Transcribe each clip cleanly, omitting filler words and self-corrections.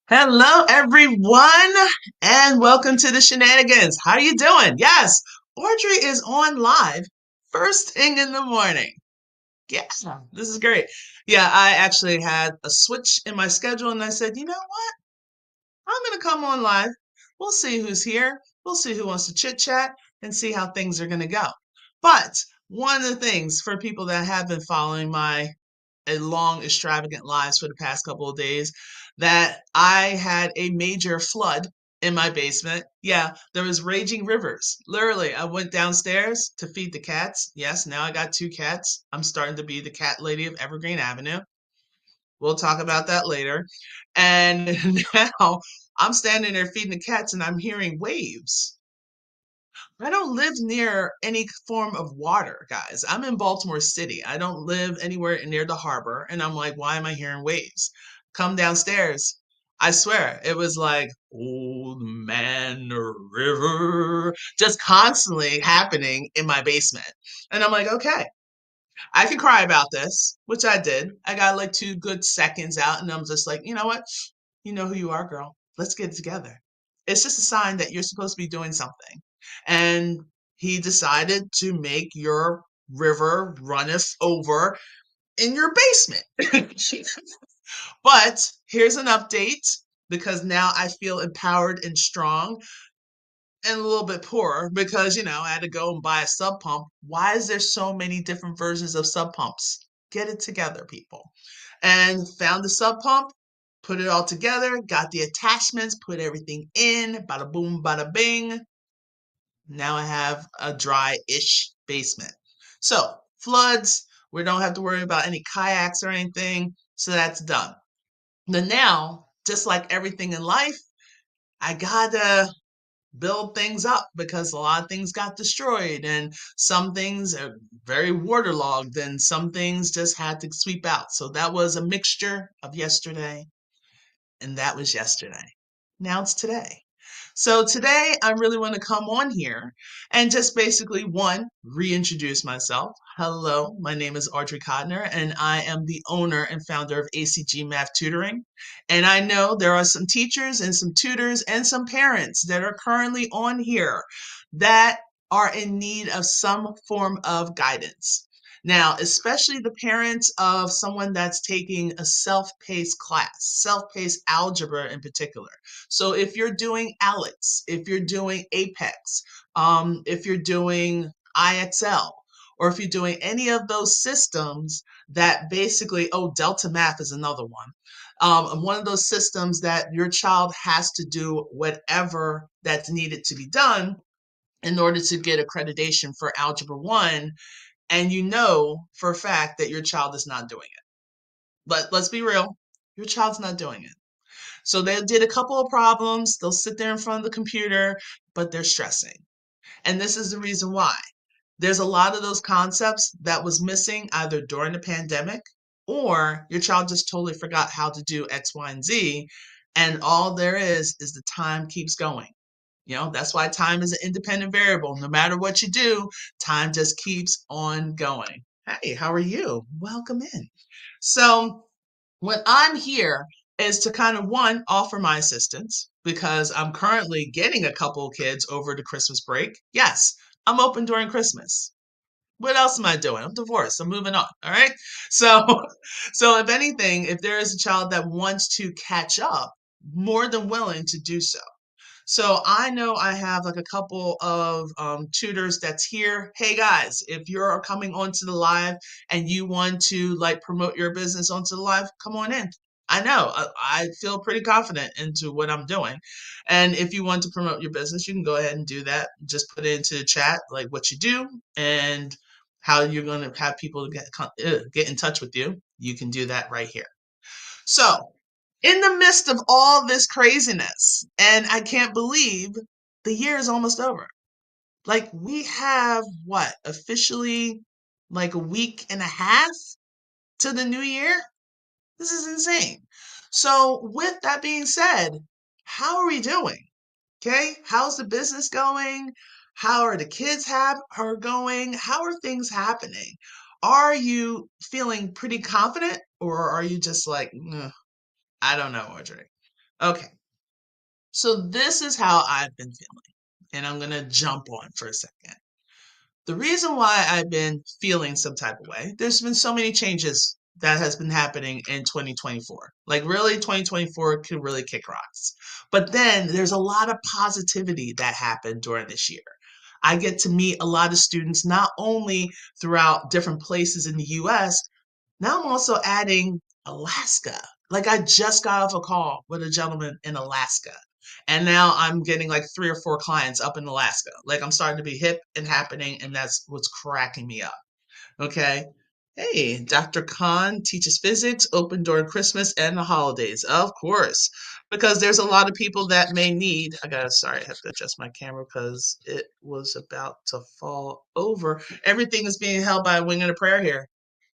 Hello, everyone, and welcome to the shenanigans. How are you doing? Yes, Audrey is on live first thing in the morning. Yeah, this is great. Yeah, I actually had a switch in my schedule, and I said, you know what? I'm going to come on live. We'll see who's here. We'll see who wants to chit chat and see how things are going to go. But one of the things for people that have been following my long extravagant lives for the past couple of days that I had a major flood in my basement. Yeah, there was raging rivers. Literally, I went downstairs to feed the cats. Yes, now I got two cats. I'm starting to be the cat lady of Evergreen Avenue. We'll talk about that later. And now I'm standing there feeding the cats and I'm hearing waves. I don't live near any form of water, guys. I'm in Baltimore City. I don't live anywhere near the harbor. And I'm like, why am I hearing waves? Come downstairs. I swear, it was like Old Man River, just constantly happening in my basement. And I'm like, okay, I can cry about this, which I did. I got like 2 good seconds out, and I'm just like, you know what? You know who you are, girl. Let's get it together. It's just a sign that you're supposed to be doing something. And he decided to make your river runneth over in your basement. But here's an update because now I feel empowered and strong and a little bit poorer because, I had to go and buy a sub pump. Why is there so many different versions of sub pumps? Get it together, people. And found the sub pump, put it all together, got the attachments, put everything in, bada boom, bada bing. Now I have a dry-ish basement. So, floods, we don't have to worry about any kayaks or anything. So that's done. Then now, just like everything in life, I gotta build things up because a lot of things got destroyed and some things are very waterlogged and some things just had to sweep out. So that was a mixture of yesterday and that was yesterday. Now it's today. So today I really want to come on here and just basically one, reintroduce myself. Hello, my name is Audrey Codner and I am the owner and founder of ACG Math Tutoring. And I know there are some teachers and some tutors and some parents that are currently on here that are in need of some form of guidance. Now, especially the parents of someone that's taking a self-paced class, self-paced algebra in particular. So if you're doing ALEX, if you're doing APEX, if you're doing IXL, or if you're doing any of those systems that basically, oh, Delta Math is another one. One of those systems that your child has to do whatever that's needed to be done in order to get accreditation for Algebra 1, and you know for a fact that your child is not doing it. But let's be real, your child's not doing it. So they did a couple of problems, they'll sit there in front of the computer, but they're stressing. And this is the reason why. There's a lot of those concepts that was missing either during the pandemic or your child just totally forgot how to do X, Y, and Z. And all there is the time keeps going. That's why time is an independent variable. No matter what you do, time just keeps on going. Hey, how are you? Welcome in. So, what I'm here is to kind of one, offer my assistance because I'm currently getting a couple of kids over the Christmas break. Yes, I'm open during Christmas. What else am I doing? I'm divorced. I'm moving on. All right. So, so if anything, if there is a child that wants to catch up, more than willing to do so. So I know I have like a couple of tutors that's here. Hey guys, if you're coming onto the live and you want to like promote your business onto the live, come on in. I know I feel pretty confident into what I'm doing. And if you want to promote your business, you can go ahead and do that. Just put it into the chat, like what you do and how you're going to have people get in touch with you. You can do that right here. So in the midst of all this craziness, and I can't believe the year is almost over. Like, we have what, officially like a week and a half to the new year? This is insane. So, with that being said, how are we doing? Okay, how's the business going? How are the kids are going? How are things happening? Are you feeling pretty confident, or are you just like, I don't know, Audrey? Okay, so this is how I've been feeling, and I'm gonna jump on for a second. The reason why I've been feeling some type of way, there's been so many changes that has been happening in 2024. Like really 2024 could really kick rocks. But then there's a lot of positivity that happened during this year. I get to meet a lot of students not only throughout different places in the US, now I'm also adding Alaska. Like I just got off a call with a gentleman in Alaska. And now I'm getting like 3 or 4 clients up in Alaska. Like I'm starting to be hip and happening, and that's what's cracking me up. Okay. Hey, Dr. Khan teaches physics open during Christmas and the holidays. Of course. Because there's a lot of people that may need. Sorry, I have to adjust my camera because it was about to fall over. Everything is being held by a wing and a prayer here.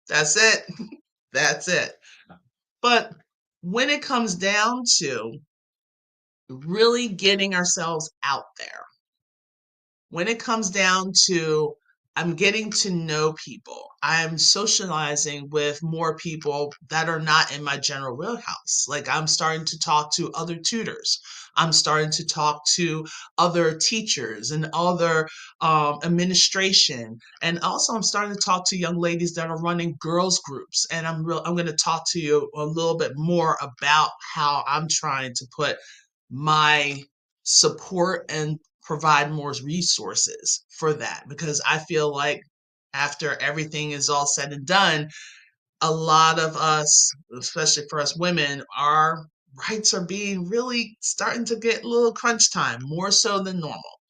That's it. That's it. But when it comes down to really getting ourselves out there, when it comes down to I'm getting to know people, I'm socializing with more people that are not in my general wheelhouse. Like I'm starting to talk to other tutors. I'm starting to talk to other teachers and other administration. And also I'm starting to talk to young ladies that are running girls groups. And I'm going to talk to you a little bit more about how I'm trying to put my support and provide more resources for that, because I feel like after everything is all said and done, a lot of us, especially for us women, our rights are being really starting to get a little crunch time, more so than normal.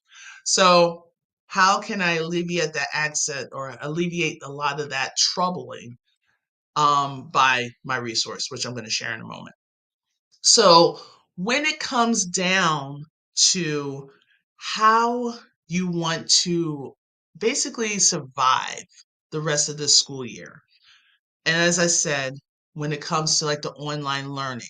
So, how can I alleviate that accent or alleviate a lot of that troubling by my resource, which I'm going to share in a moment? So, when it comes down to how you want to basically survive the rest of the school year, and as I said, when it comes to like the online learning,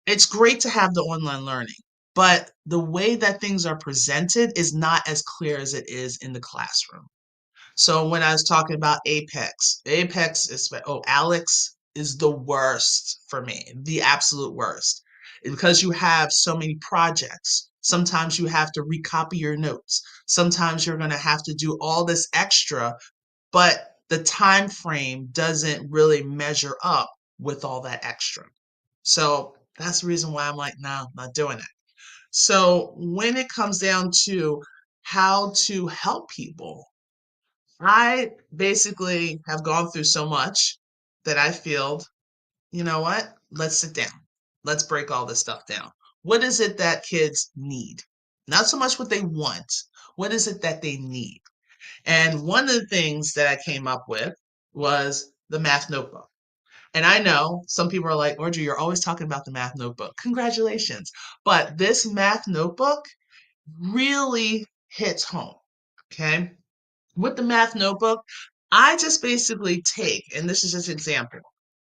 it's great to have the online learning, but the way that things are presented is not as clear as it is in the classroom. So when I was talking about Apex is Alex is the worst for me, the absolute worst. Because you have so many projects. Sometimes you have to recopy your notes. Sometimes you're going to have to do all this extra, but the time frame doesn't really measure up with all that extra. So that's the reason why I'm like, no, not doing it. So when it comes down to how to help people, I basically have gone through so much that I feel, you know what? Let's sit down. Let's break all this stuff down. What is it that kids need? Not so much what they want. What is it that they need? And one of the things that I came up with was the math notebook. And I know some people are like, Audrey, you're always talking about the math notebook. Congratulations. But this math notebook really hits home. Okay. With the math notebook, I just basically take, and this is just an example,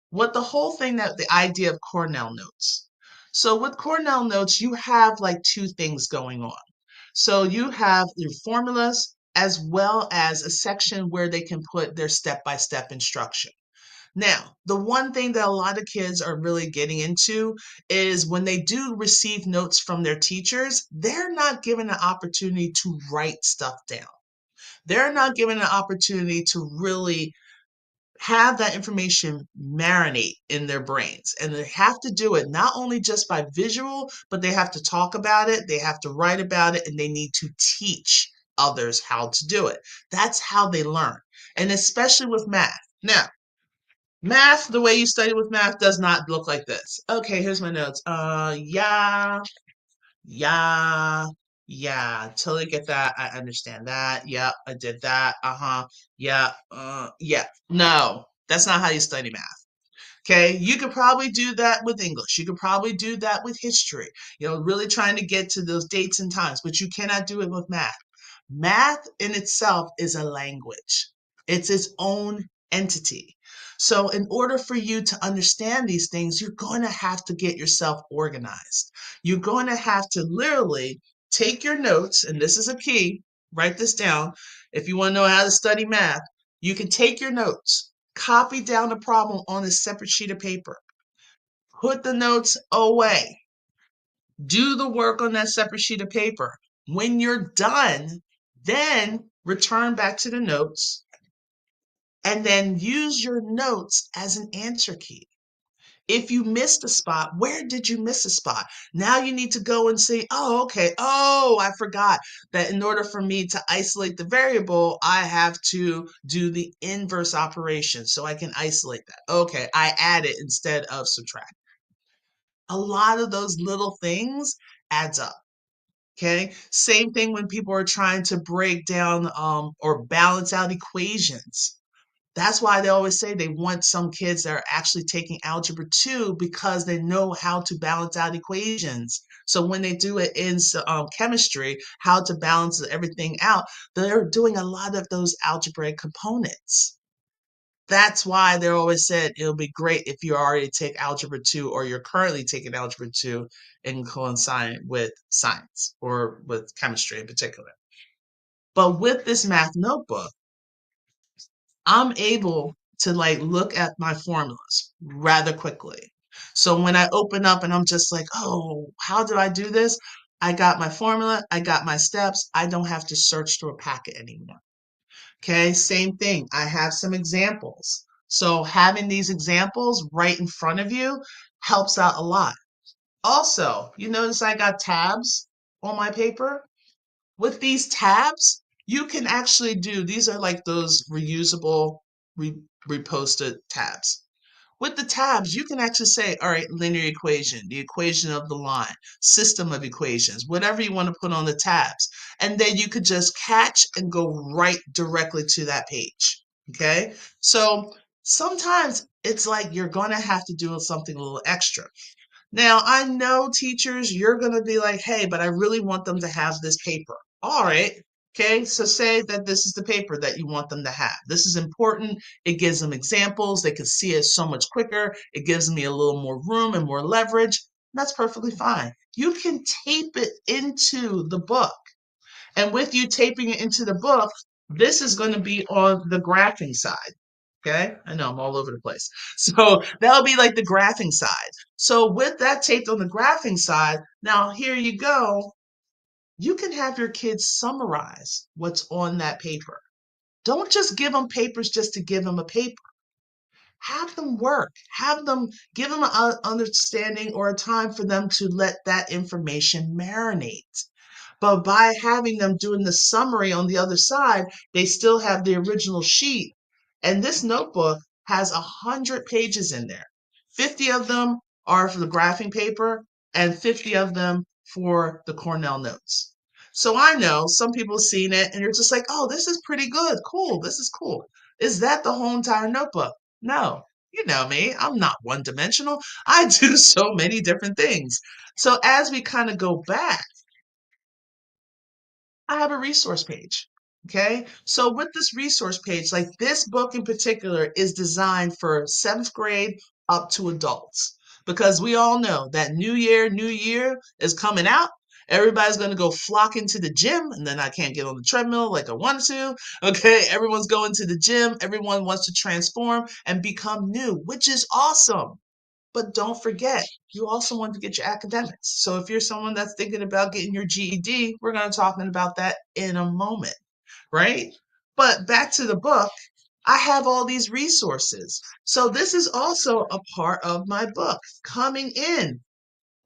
what the whole thing that the idea of Cornell notes. So with Cornell notes, you have like 2 things going on. So you have your formulas as well as a section where they can put their step-by-step instruction. Now, the one thing that a lot of kids are really getting into is when they do receive notes from their teachers, they're not given an opportunity to write stuff down. They're not given an opportunity to really have that information marinate in their brains. And they have to do it not only just by visual, but they have to talk about it, they have to write about it, and they need to teach others how to do it. That's how they learn. And especially with math. Now, math, the way you study with math does not look like this. Okay, here's my notes. Yeah, yeah, totally get that. I understand that. Yep, I did that. Uh-huh. Yeah, yeah. No, that's not how you study math. Okay, you could probably do that with English. You could probably do that with history, really trying to get to those dates and times, but you cannot do it with math. Math in itself is a language, it's its own entity. So, in order for you to understand these things, you're going to have to get yourself organized. You're going to have to literally take your notes, and this is a key, write this down. If you want to know how to study math, you can take your notes, copy down the problem on a separate sheet of paper, put the notes away. Do the work on that separate sheet of paper. When you're done, then return back to the notes and then use your notes as an answer key. If you missed a spot, where did you miss a spot? Now you need to go and say, oh, okay. Oh, I forgot that in order for me to isolate the variable, I have to do the inverse operation so I can isolate that. Okay, I add it instead of subtract. A lot of those little things adds up. Okay. Same thing when people are trying to break down or balance out equations. That's why they always say they want some kids that are actually taking Algebra 2 because they know how to balance out equations. So when they do it in chemistry, how to balance everything out, they're doing a lot of those algebraic components. That's why they're always said it'll be great if you already take Algebra 2 or you're currently taking Algebra 2 and coincide with science or with chemistry in particular. But with this math notebook, I'm able to like look at my formulas rather quickly. So when I open up and I'm just like, oh, how do I do this? I got my formula, I got my steps. I don't have to search through a packet anymore. Okay, same thing. I have some examples. So having these examples right in front of you helps out a lot. Also, you notice I got tabs on my paper. With these tabs, you can actually do, these are like those reusable, re, reposted tabs. With the tabs, you can actually say, all right, linear equation, the equation of the line, system of equations, whatever you want to put on the tabs. And then you could just catch and go right directly to that page. Okay. So sometimes it's like you're going to have to do something a little extra. Now, I know teachers, you're going to be like, hey, but I really want them to have this paper. All right. Okay. So say that this is the paper that you want them to have. This is important. It gives them examples. They can see it so much quicker. It gives me a little more room and more leverage. That's perfectly fine. You can tape it into the book. And with you taping it into the book, this is going to be on the graphing side. Okay, I know I'm all over the place. So that'll be like the graphing side. So with that taped on the graphing side, now here you go. You can have your kids summarize what's on that paper. Don't just give them papers just to give them a paper. Have them work. Have them give them an understanding or a time for them to let that information marinate. But by having them doing the summary on the other side, they still have the original sheet. And this notebook has 100 pages in there. 50 of them are for the graphing paper and 50 of them for the Cornell notes. So I know some people have seen it and you're just like, oh, this is pretty good. Cool. This is cool. Is that the whole entire notebook? No. You know me, I'm not one dimensional. I do so many different things. So as we kind of go back, I have a resource page. Okay. So with this resource page, like this book in particular is designed for 7th grade up to adults because we all know that new year is coming out. Everybody's going to go flock into the gym and then I can't get on the treadmill like I want to. Okay. Everyone's going to the gym. Everyone wants to transform and become new, which is awesome. But don't forget, you also want to get your academics. So if you're someone that's thinking about getting your GED, we're going to talk about that in a moment, right? But back to the book, I have all these resources. So this is also a part of my book coming in.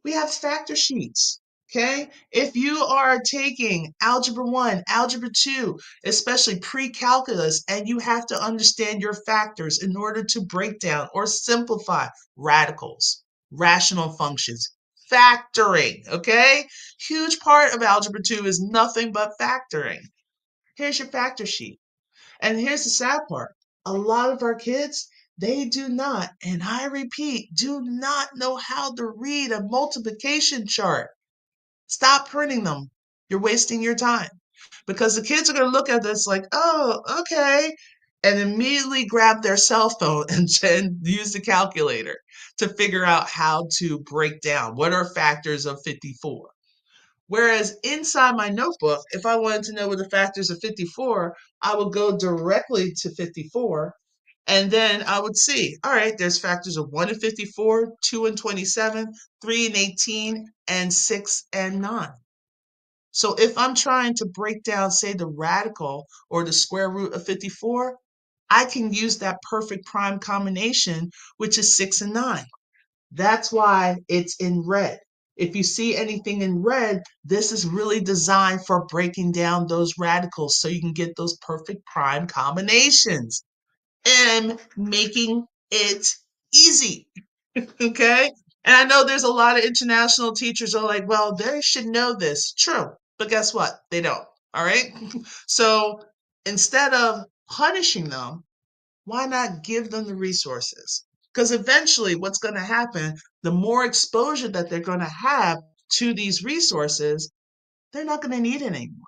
We have factor sheets. Okay. If you are taking Algebra 1, Algebra 2, especially pre-calculus, and you have to understand your factors in order to break down or simplify radicals, rational functions, factoring. Okay. Huge part of Algebra 2 is nothing but factoring. Here's your factor sheet. And here's the sad part. A lot of our kids, they do not, and I repeat, do not know how to read a multiplication chart. Stop printing them. You're wasting your time. Because the kids are going to look at this like, oh, okay, and immediately grab their cell phone and use the calculator to figure out how to break down what are factors of 54. Whereas inside my notebook, if I wanted to know what the factors of 54, I would go directly to 54 And then I would see, all right, there's factors of 1 and 54, 2 and 27, 3 and 18, and 6 and 9. So if I'm trying to break down, say, the radical or the square root of 54, I can use that perfect prime combination, which is 6 and 9. That's why it's in red. If you see anything in red, this is really designed for breaking down those radicals so you can get those perfect prime combinations and making it easy. Okay. And I know there's a lot of international teachers are like, well, they should know this. True. But guess what? They don't. All right. So instead of punishing them, why not give them the resources? Because eventually, what's going to happen, the more exposure that they're going to have to these resources, they're not going to need it anymore.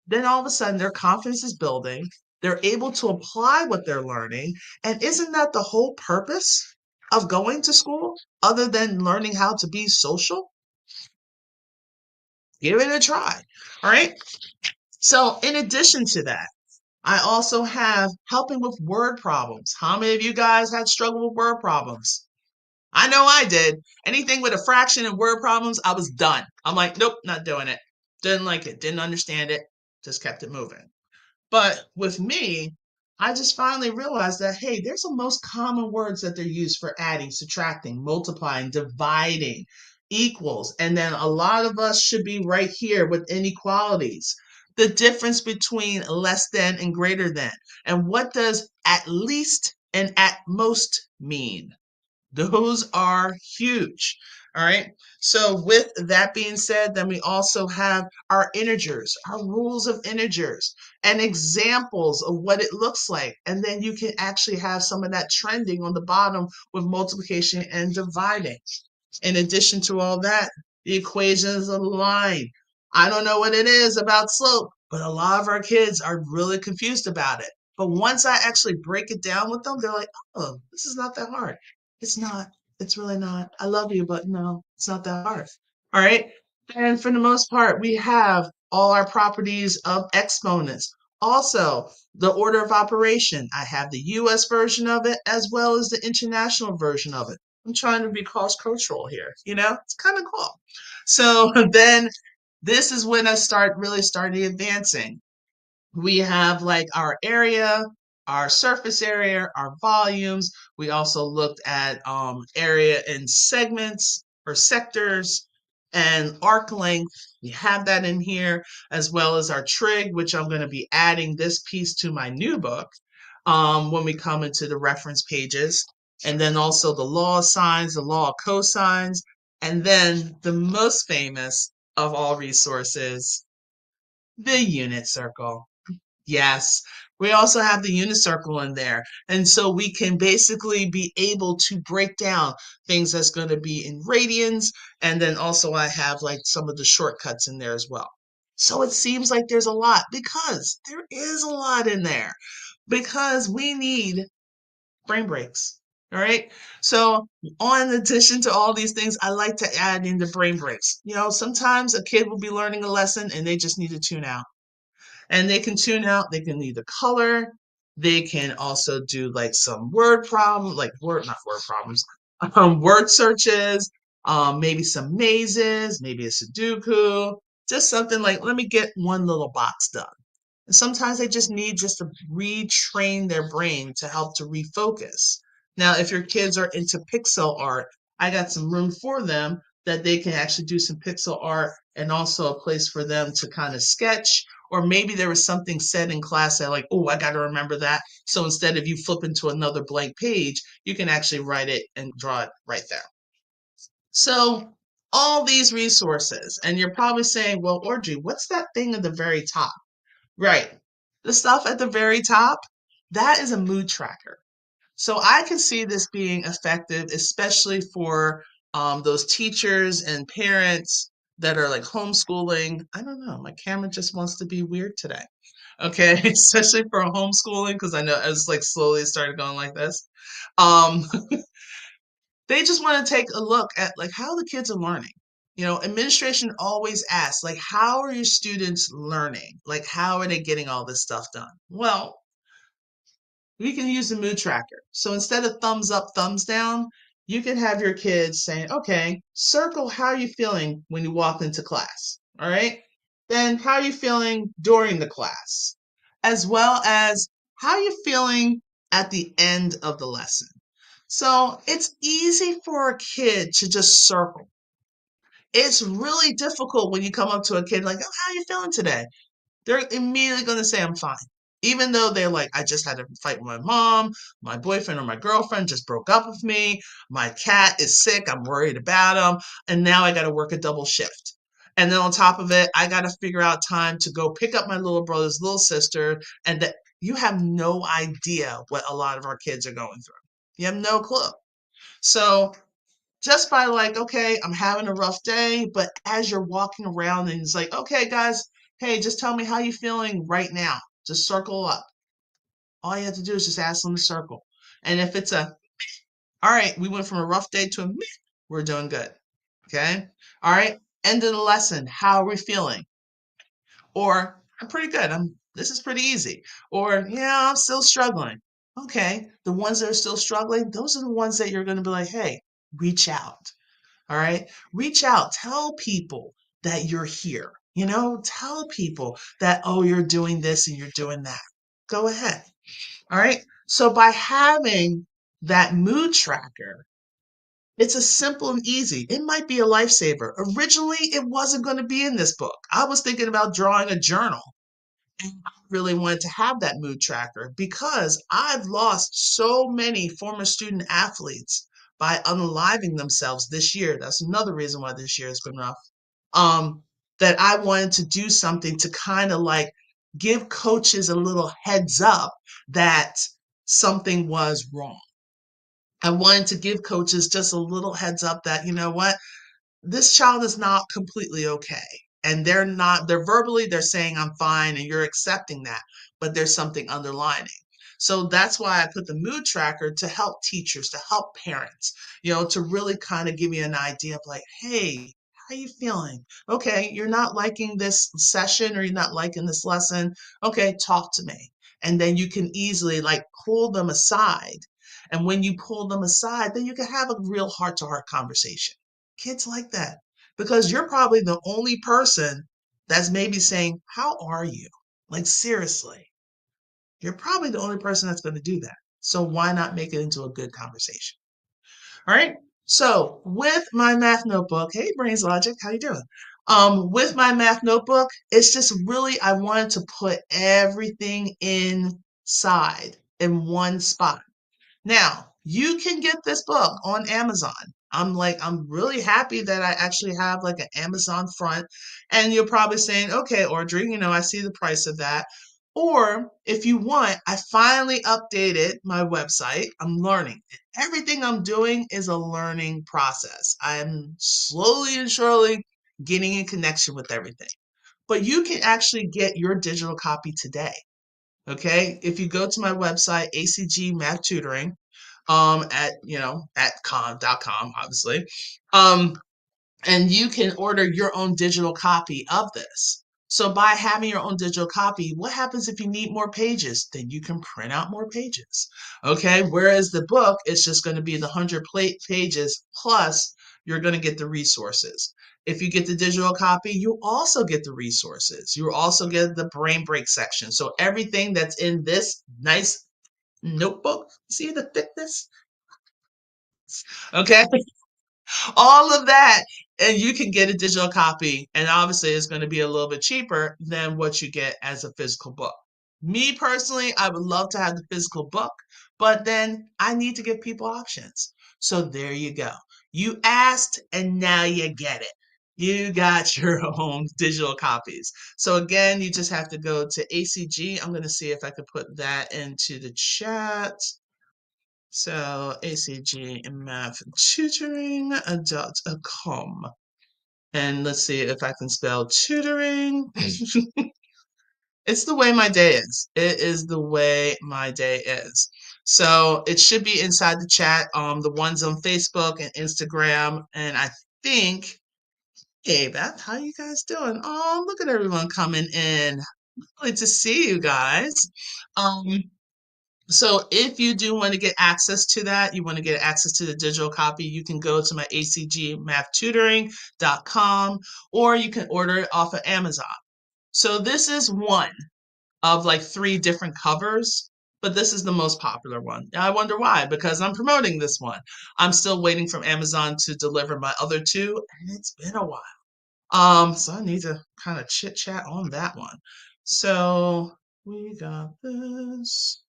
Then all of a sudden, their confidence is building. They're able to apply what they're learning. And isn't that the whole purpose of going to school, other than learning how to be social? Give it a try. All right. So, in addition to that, I also have helping with word problems. How many of you guys had struggle with word problems? I know I did. Anything with a fraction and word problems, I was done. I'm like, nope, not doing it. Didn't like it, didn't understand it, just kept it moving. But with me, I just finally realized that, hey, there's some most common words that they're used for adding, subtracting, multiplying, dividing, equals. And then a lot of us should be right here with inequalities. The difference between less than and greater than. And what does at least and at most mean? Those are huge. All right. So, with that being said, then we also have our integers, our rules of integers, and examples of what it looks like. And then you can actually have some of that trending on the bottom with multiplication and dividing. In addition to all that, the equations of the line. I don't know what it is about slope, but a lot of our kids are really confused about it. But once I actually break it down with them, they're like, oh, this is not that hard. It's not. It's really not. I love you, but no, it's not that hard. All right. And for the most part, we have all our properties of exponents. Also, the order of operation. I have the US version of it as well as the international version of it. I'm trying to be cross cultural here, it's kind of cool. So then this is when I really started advancing. We have like our area, our surface area, our volumes. We also looked at area in segments or sectors and arc length. We have that in here, as well as our trig, which I'm going to be adding this piece to my new book when we come into the reference pages. And then also the law of sines, the law of cosines, and then the most famous of all resources, the unit circle. Yes, we also have the unit circle in there. And so we can basically be able to break down things that's going to be in radians. And then also I have like some of the shortcuts in there as well. So it seems like there's a lot because there is a lot in there because we need brain breaks. All right. So, on addition to all these things, I like to add in the brain breaks. Sometimes a kid will be learning a lesson and they just need to tune out. And they can tune out, they can either color, they can also do like some word problem, like not word problems, word searches, maybe some mazes, maybe a Sudoku, just something like, let me get one little box done. And sometimes they just need just to retrain their brain to help to refocus. Now, if your kids are into pixel art, I got some room for them that they can actually do some pixel art and also a place for them to kind of sketch. Or maybe there was something said in class that, like, oh, I got to remember that. So instead of you flipping to another blank page, you can actually write it and draw it right there. So all these resources, and you're probably saying, well, Audrey, what's that thing at the very top? Right. The stuff at the very top, that is a mood tracker. So I can see this being effective, especially for those teachers and parents that are like homeschooling. I don't know. My camera just wants to be weird today. Okay, especially for homeschooling because I know it's like slowly started going like this. Um, they just want to take a look at like how the kids are learning. Administration always asks like, how are your students learning? Like, how are they getting all this stuff done? Well, We can use the mood tracker. So instead of thumbs up, thumbs down, you can have your kids saying, okay, circle how are you feeling when you walk into class. All right. Then how are you feeling during the class, as well as how are you feeling at the end of the lesson. So it's easy for a kid to just circle. It's really difficult when you come up to a kid like, oh, how are you feeling today? They're immediately going to say, I'm fine. Even though they're like, I just had a fight with my mom, my boyfriend or my girlfriend just broke up with me, my cat is sick, I'm worried about him, and now I got to work a double shift. And then on top of it, I got to figure out time to go pick up my little brother's little sister, and that you have no idea what a lot of our kids are going through. You have no clue. So just by like, okay, I'm having a rough day, but as you're walking around and it's like, okay, guys, hey, just tell me how you feeling right now. Just circle up. All you have to do is just ask them to circle. And if it's a, all right, we went from a rough day to a meh, we're doing good. Okay. All right. End of the lesson. How are we feeling? Or I'm pretty good. This is pretty easy. Or yeah, I'm still struggling. Okay. The ones that are still struggling, those are the ones that you're going to be like, hey, reach out. All right. Reach out. Tell people that you're here. Tell people that, oh, you're doing this and you're doing that. Go ahead. All right. So by having that mood tracker, it's a simple and easy. It might be a lifesaver. Originally, it wasn't going to be in this book. I was thinking about drawing a journal. And I really wanted to have that mood tracker because I've lost so many former student athletes by unaliving themselves this year. That's another reason why this year has been rough. Um, that I wanted to do something to kind of like give coaches a little heads up that something was wrong. I wanted to give coaches just a little heads up that, you know what? This child is not completely okay. And they're verbally, they're saying, I'm fine, and you're accepting that, but there's something underlining. So that's why I put the mood tracker to help teachers, to help parents, to really kind of give you an idea of like, hey, how are you feeling? Okay, you're not liking this session or you're not liking this lesson. Okay, talk to me. And then you can easily like pull them aside. And when you pull them aside, then you can have a real heart to heart conversation. Kids like that because you're probably the only person that's maybe saying, how are you? Like, seriously, you're probably the only person that's going to do that. So why not make it into a good conversation? All right. So with my math notebook, hey, Brains Logic, how you doing? With my math notebook, it's just really, I wanted to put everything inside in one spot. Now, you can get this book on Amazon. I'm really happy that I actually have like an Amazon front. And you're probably saying, okay, Audrey, I see the price of that. Or if you want, I finally updated my website. I'm learning. Everything I'm doing is a learning process. I'm slowly and surely getting in connection with everything. But you can actually get your digital copy today. Okay. If you go to my website, ACG Math Tutoring, at com.com, obviously. Um, and you can order your own digital copy of this. So by having your own digital copy, what happens if you need more pages? Then you can print out more pages. Okay. Whereas the book is just going to be the 100 pages plus you're going to get the resources. If you get the digital copy, you also get the resources. You also get the brain break section. So everything that's in this nice notebook, see the thickness? Okay. All of that. And you can get a digital copy. And obviously, it's going to be a little bit cheaper than what you get as a physical book. Me personally, I would love to have the physical book, but then I need to give people options. So there you go. You asked, and now you get it. You got your own digital copies. So again, you just have to go to ACG. I'm going to see if I could put that into the chat. So ACG Math Tutoring.com. And let's see if I can spell tutoring. It's the way my day is. It is the way my day is. So it should be inside the chat. The ones on Facebook and Instagram. And I think, hey Beth, how you guys doing? Oh, look at everyone coming in. Good to see you guys. Um, So if you do want to get access to that, you want to get access to the digital copy, you can go to my ACG Math Tutoring.com, or you can order it off of Amazon. So this is one of like three different covers, but this is the most popular one. I wonder why, because I'm promoting this one. I'm still waiting for Amazon to deliver my other two, and it's been a while. So I need to kind of chit chat on that one. So we got this.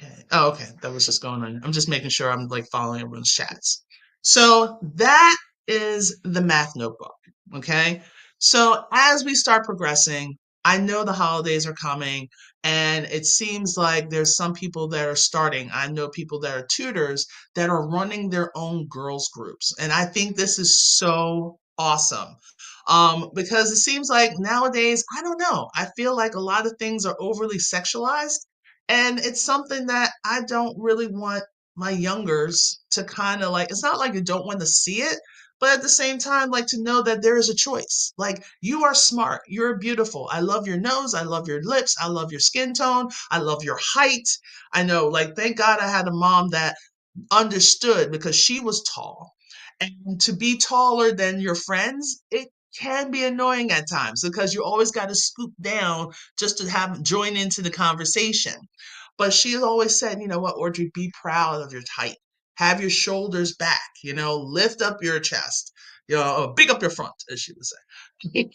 Okay. Oh, okay. That was just going on. I'm just making sure I'm like following everyone's chats. So that is the math notebook. Okay. So as we start progressing, I know the holidays are coming, and it seems like there's some people that are starting. I know people that are tutors that are running their own girls groups. And I think this is so awesome. Because it seems like nowadays, I don't know, I feel like a lot of things are overly sexualized, and it's something that I don't really want my youngers to kind of like, it's not like you don't want to see it, but at the same time, like to know that there is a choice. Like, you are smart, you're beautiful. I love your nose, I love your lips, I love your skin tone, I love your height. I know, like, thank God I had a mom that understood, because she was tall. And to be taller than your friends, it can be annoying at times because you always got to scoop down just to have join into the conversation. But she always said, you know what, Audrey, be proud of your height. Have your shoulders back, lift up your chest, big up your front, as she would say.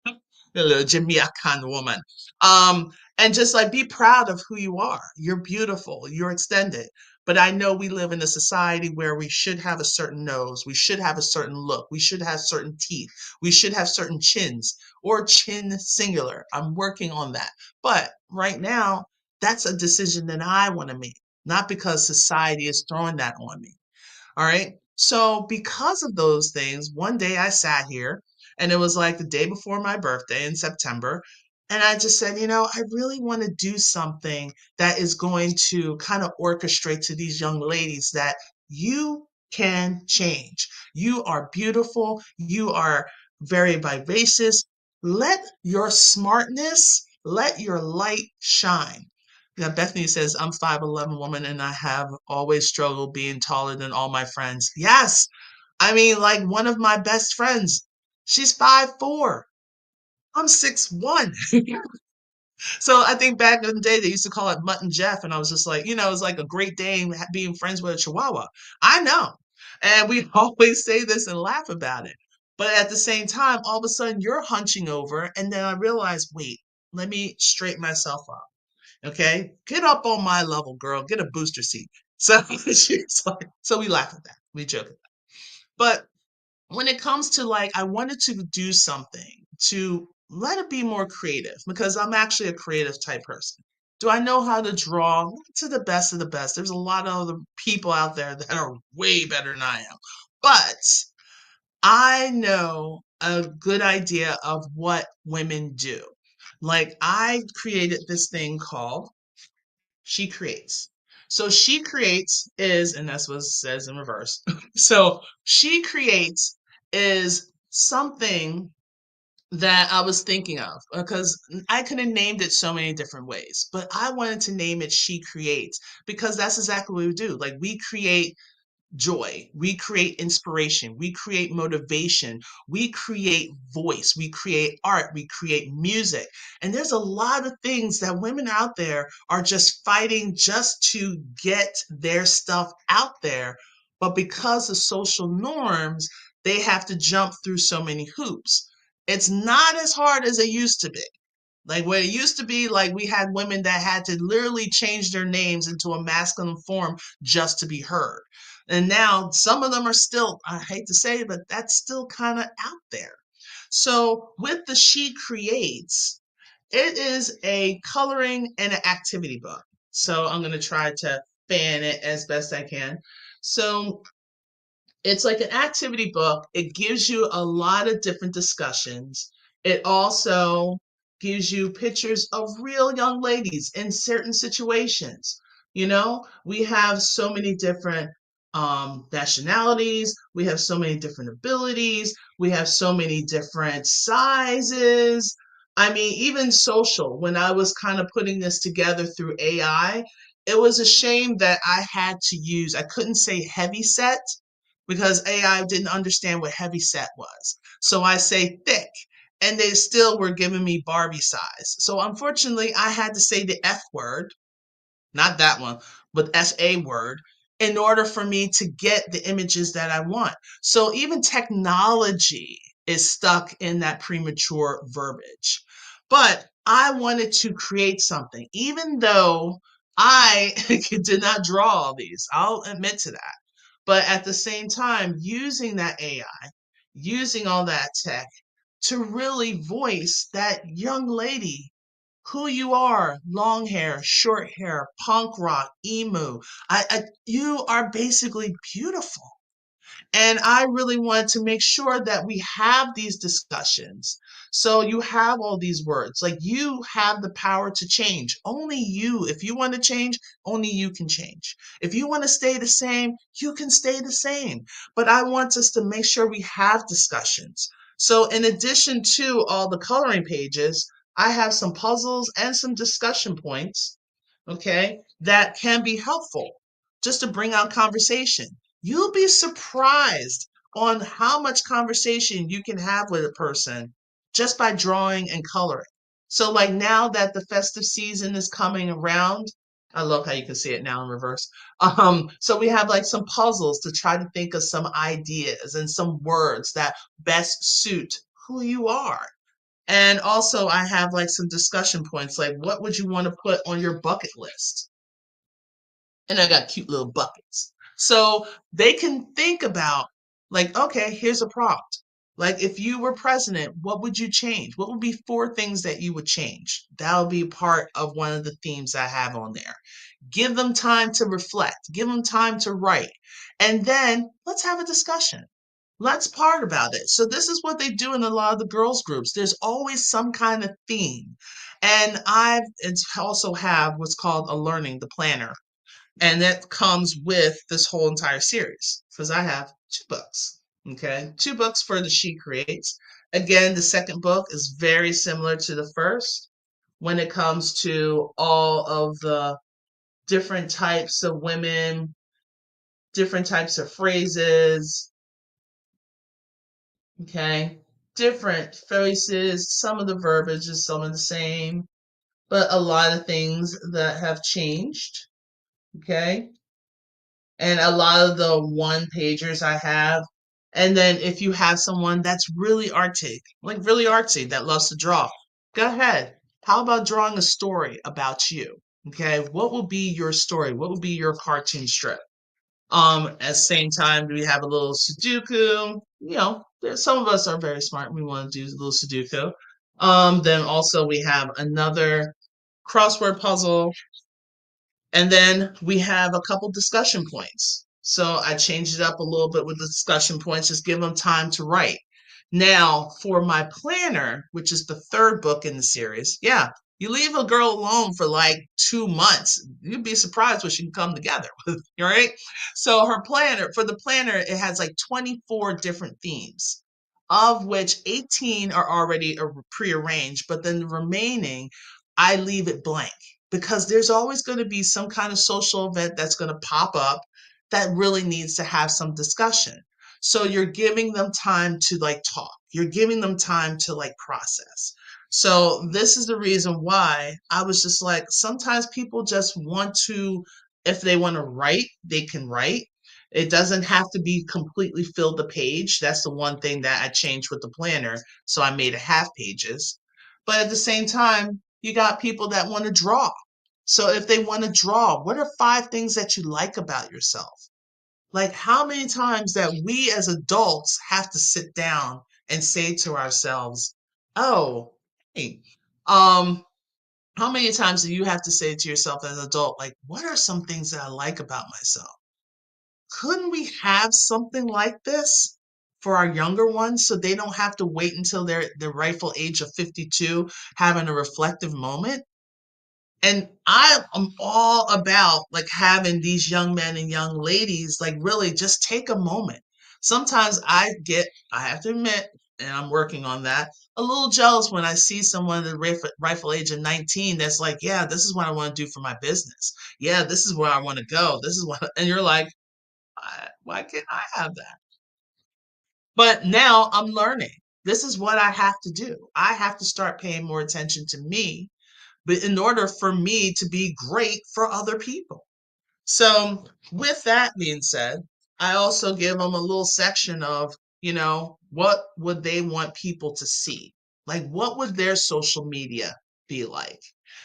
A little Jamaican woman. And just like be proud of who you are. You're beautiful, you're extended. But I know we live in a society where we should have a certain nose, we should have a certain look, we should have certain teeth, we should have certain chins, or chin singular. I'm working on that. But right now, that's a decision that I want to make, not because society is throwing that on me. All right. So, because of those things, one day I sat here, and it was like the day before my birthday in September. And I just said, I really want to do something that is going to kind of orchestrate to these young ladies that you can change. You are beautiful. You are very vivacious. Let your smartness, let your light shine. Yeah, Bethany says, I'm 5'11" woman, and I have always struggled being taller than all my friends. Yes. I mean, like one of my best friends, she's 5'4". I'm 6'1". So I think back in the day, they used to call it Mutton Jeff. And I was just like, it was like a Great Dane being friends with a Chihuahua. I know. And we always say this and laugh about it. But at the same time, all of a sudden you're hunching over. And then I realized, wait, let me straighten myself up. Okay, get up on my level, girl. Get a booster seat. So she's like, so we laugh at that. We joke at that. But when it comes to like, I wanted to do something to let it be more creative, because I'm actually a creative type person. Do I know how to draw? Not to the best of the best. There's a lot of other people out there that are way better than I am. But I know a good idea of what women do. Like, I created this thing called She Creates. So She Creates is, and that's what it says in reverse. So She Creates is something that I was thinking of, because I could have named it so many different ways, but I wanted to name it She Creates because that's exactly what we do. Like, we create joy, we create inspiration, we create motivation, we create voice, we create art, we create music. And there's a lot of things that women out there are just fighting just to get their stuff out there. But because of social norms, they have to jump through so many hoops. It's not as hard as it used to be. Like, where it used to be, like, we had women that had to literally change their names into a masculine form just to be heard. And now some of them are still, I hate to say it, but that's still kind of out there. So with the She Creates, it is a coloring and an activity book. So I'm going to try to fan it as best I can. So it's like an activity book. It gives you a lot of different discussions. It also gives you pictures of real young ladies in certain situations. We have so many different nationalities, we have so many different abilities, we have so many different sizes. I mean, even social. When I was kind of putting this together through AI, It was a shame that I couldn't say heavy set because AI didn't understand what heavy set was. So I say thick, and they still were giving me Barbie size. So unfortunately, I had to say the F word, not that one, but SA word, in order for me to get the images that I want. So even technology is stuck in that premature verbiage. But I wanted to create something, even though I did not draw all these. I'll admit to that. But at the same time, using that AI, using all that tech to really voice that young lady who you are, long hair, short hair, punk rock, emo. You are basically beautiful. And I really wanted to make sure that we have these discussions. So you have all these words, like you have the power to change. Only you, if you want to change, only you can change. If you want to stay the same, you can stay the same. But I want us to make sure we have discussions. So in addition to all the coloring pages, I have some puzzles and some discussion points, okay, that can be helpful just to bring out conversation. You'll be surprised on how much conversation you can have with a person just by drawing and coloring. So, like now that the festive season is coming around, I love how you can see it now in reverse. So we have like some puzzles to try to think of some ideas and some words that best suit who you are. And also, I have like some discussion points, like what would you want to put on your bucket list? And I got cute little buckets. So they can think about, like, okay, here's a prompt. Like, if you were president, what would you change? What would be four things that you would change? That'll be part of one of the themes I have on there. Give them time to reflect, give them time to write, and then let's have a discussion. Let's part about it. So, this is what they do in a lot of the girls' groups. There's always some kind of theme. And also have what's called a learning, the planner, and that comes with this whole entire series because I have two books. Okay, two books for the She Creates. Again, the second book is very similar to the first when it comes to all of the different types of women, different types of phrases. Okay, different phrases. Some of the verbiage is some of the same, but a lot of things that have changed. Okay, and a lot of the one pagers I have. And then if you have someone that's really artsy, like really artsy, that loves to draw, go ahead. How about drawing a story about you? Okay, what will be your story? What will be your cartoon strip? At the same time, do we have a little Sudoku? You know, some of us are very smart. We want to do a little Sudoku. Then also we have another crossword puzzle, and then we have a couple discussion points. So I changed it up a little bit with the discussion points, just give them time to write. Now, for my planner, which is the third book in the series, yeah, you leave a girl alone for like 2 months, you'd be surprised what she can come together with, right? So her planner, for the planner, it has like 24 different themes, of which 18 are already prearranged, but then the remaining, I leave it blank because there's always going to be some kind of social event that's going to pop up that really needs to have some discussion. So you're giving them time to like talk. You're giving them time to like process. So this is the reason why I was just like, sometimes people just want to, if they want to write, they can write. It doesn't have to be completely fill the page. That's the one thing that I changed with the planner. So I made it half pages. But at the same time, you got people that want to draw. So if they want to draw, what are five things that you like about yourself? Like how many times that we as adults have to sit down and say to ourselves, "Oh, hey, um, how many times do you have to say to yourself as an adult, like, what are some things that I like about myself? Couldn't we have something like this for our younger ones so they don't have to wait until they're the rightful age of 52 having a reflective moment?" And I am all about like having these young men and young ladies like really just take a moment. Sometimes I have to admit, and I'm working on that, a little jealous when I see someone at the rifle age of 19 that's like, yeah, this is what I want to do for my business. Yeah, this is where I want to go. This is what, and you're like, why can't I have that? But now I'm learning. This is what I have to do. I have to start paying more attention to me, but in order for me to be great for other people. So, with that being said, I also give them a little section of, what would they want people to see? Like, what would their social media be like?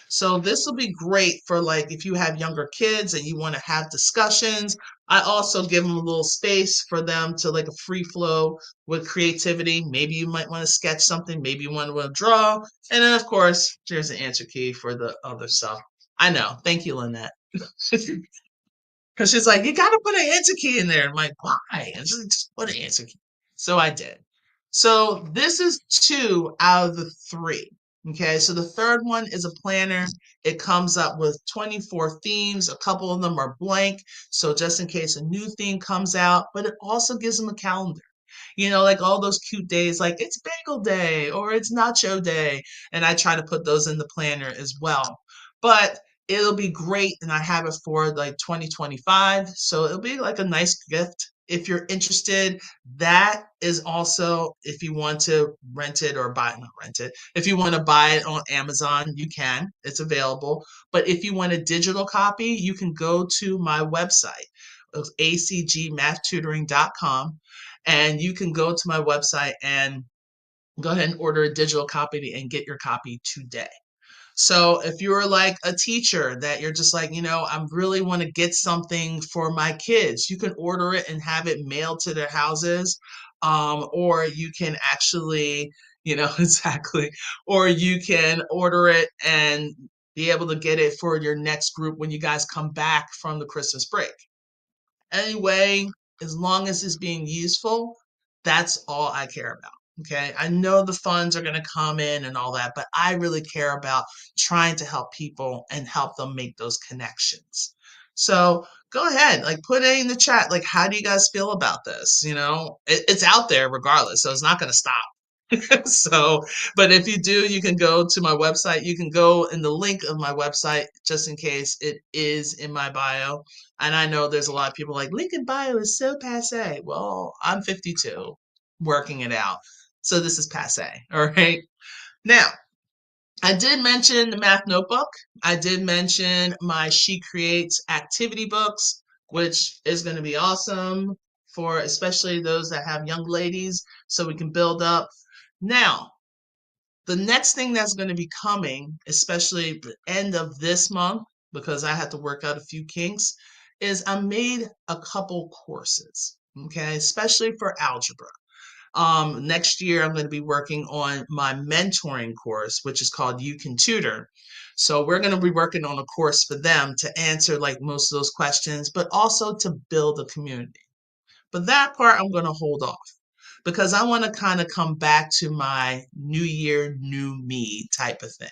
So, this will be great for like if you have younger kids and you want to have discussions. I also give them a little space for them to like a free flow with creativity. Maybe you might want to sketch something, maybe you want to draw. And then, of course, there's an answer key for the other stuff. I know. Thank you, Lynette. Because she's like, you got to put an answer key in there. I'm like, why? And she's like, just put an answer key. So I did. So this is 2 out of the 3. Okay, so the third one is a planner. It comes up with 24 themes. A couple of them are blank. So just in case a new theme comes out, but it also gives them a calendar. Like all those cute days, like it's bagel day or it's nacho day. And I try to put those in the planner as well. But it'll be great. And I have it for like 2025. So it'll be like a nice gift. If you're interested, that is also if you want to rent it or buy it, not rent it. If you want to buy it on Amazon, you can. It's available. But if you want a digital copy, you can go to my website of acgmathtutoring.com and you can go to my website and go ahead and order a digital copy and get your copy today. So if you're like a teacher that you're just like, I really want to get something for my kids, you can order it and have it mailed to their houses. Or you can actually, exactly, or you can order it and be able to get it for your next group when you guys come back from the Christmas break. Anyway, as long as it's being useful, that's all I care about. Okay. I know the funds are going to come in and all that, but I really care about trying to help people and help them make those connections. So go ahead, like put it in the chat. Like, how do you guys feel about this? It's out there regardless. So it's not going to stop. So, but if you do, you can go to my website. You can go in the link of my website just in case it is in my bio. And I know there's a lot of people like link in bio is so passe. Well, I'm 52 working it out. So this is passe. All right. Now, I did mention the math notebook. I did mention my She Creates activity books, which is going to be awesome for especially those that have young ladies so we can build up. Now, the next thing that's going to be coming, especially the end of this month, because I had to work out a few kinks, is I made a couple courses, okay, especially for algebra. Next year, I'm going to be working on my mentoring course, which is called You Can Tutor. So we're going to be working on a course for them to answer like most of those questions, but also to build a community. But that part I'm going to hold off because I want to kind of come back to my new year, new me type of thing.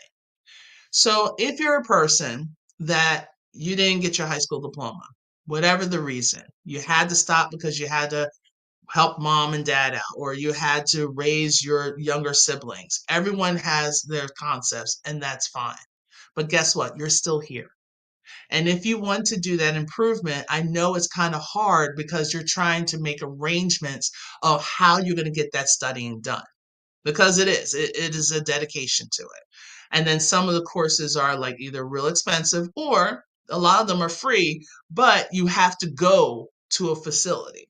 So if you're a person that you didn't get your high school diploma, whatever the reason, you had to stop because you had to help mom and dad out, or you had to raise your younger siblings. Everyone has their concepts, and that's fine. But guess what? You're still here. And if you want to do that improvement, I know it's kind of hard because you're trying to make arrangements of how you're going to get that studying done. Because it is a dedication to it. And then some of the courses are like either real expensive or a lot of them are free, but you have to go to a facility.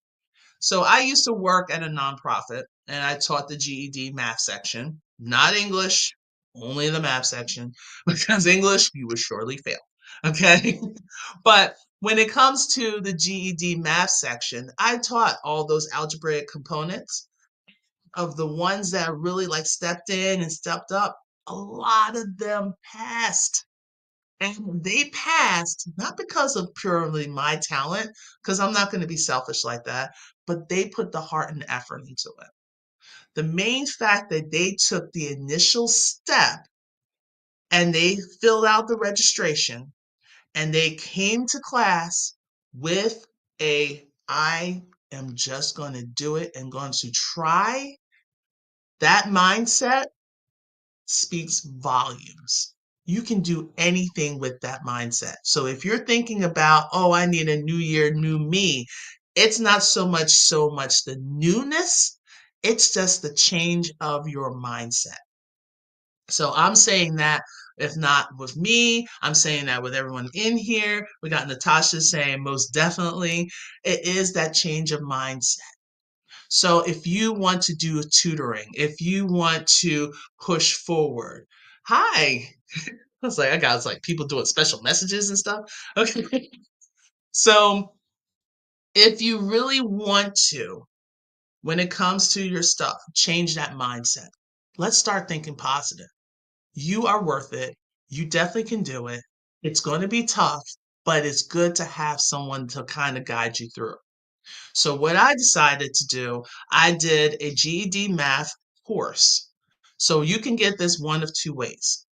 So I used to work at a nonprofit and I taught the GED math section, not English, only the math section, because English you would surely fail. Okay. But when it comes to the GED math section, I taught all those algebraic components of the ones that really like stepped in and stepped up. A lot of them passed. And they passed not because of purely my talent, because I'm not going to be selfish like that, but they put the heart and effort into it. The main fact that they took the initial step and they filled out the registration and they came to class with I am just going to do it and going to try that mindset speaks volumes. You can do anything with that mindset. So if you're thinking about, oh, I need a new year, new me, it's not so much the newness, it's just the change of your mindset. So I'm saying that if not with me, I'm saying that with everyone in here. We got Natasha saying most definitely it is that change of mindset. So if you want to do tutoring, if you want to push forward, hi. I got it's like people doing special messages and stuff. Okay. So if you really want to, when it comes to your stuff, change that mindset. Let's start thinking positive. You are worth it. You definitely can do it. It's going to be tough, but it's good to have someone to kind of guide you through. So what I decided to do, I did a GED math course. So you can get this one of two ways.